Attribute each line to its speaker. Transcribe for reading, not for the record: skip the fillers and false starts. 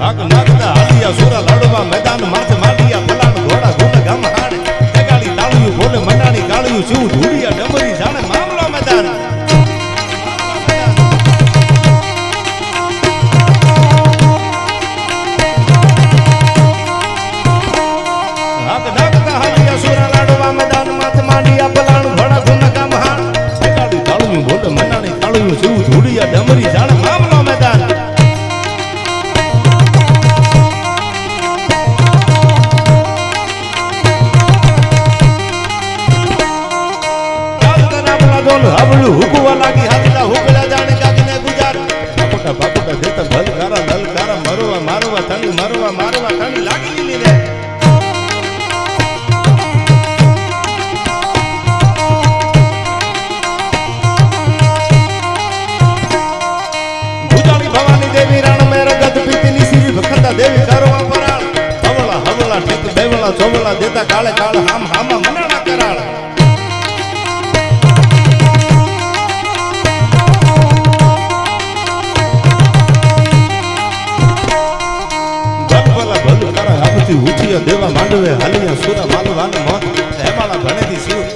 Speaker 1: નાગ નાગતા હાલિયા સુરા લડવા મેદાન માથે માલિયા ફલાણ ઘોડા ઘૂમ ગામ હાડે જગાડી તાળિયું બોલે મંડાણી કાળિયું શિવ ધૂળિયા ડમરી જાણે મામલો મેદાન નાગ નાગતા હાલિયા સુરા લડવા મેદાન માથે માલિયા ફલાણ ઘોડા ઘૂમ ગામ હાડે જગાડી તાળિયું બોલે મંડાણી કાળિયું શિવ ધૂળિયા ડમરી જાણે મામલો મેદાન હબળું હુકવા લાગી હાથલા હુકડા જાણે કાગને ગુજાર બાપુટા બાપુટા દેતા ભલકારા લલકારા મરવા મારવા તણી મરવા મારવા તણી લાગી લીલી રે ગુજારી ભવાની દેવી રાણ મેર ગદ પીતીની સીરી ભખતા દેવી કરવા પરાળ હવળા હવળા ટેક બેવળા ચોવળા દેતા કાળે કાળ હામ હામા મનાણા કરાળ ઉઠિયા દેવા માંડવે હાલિયા સુરા માલવાને મોત હેમાળા ભણેથી શિવ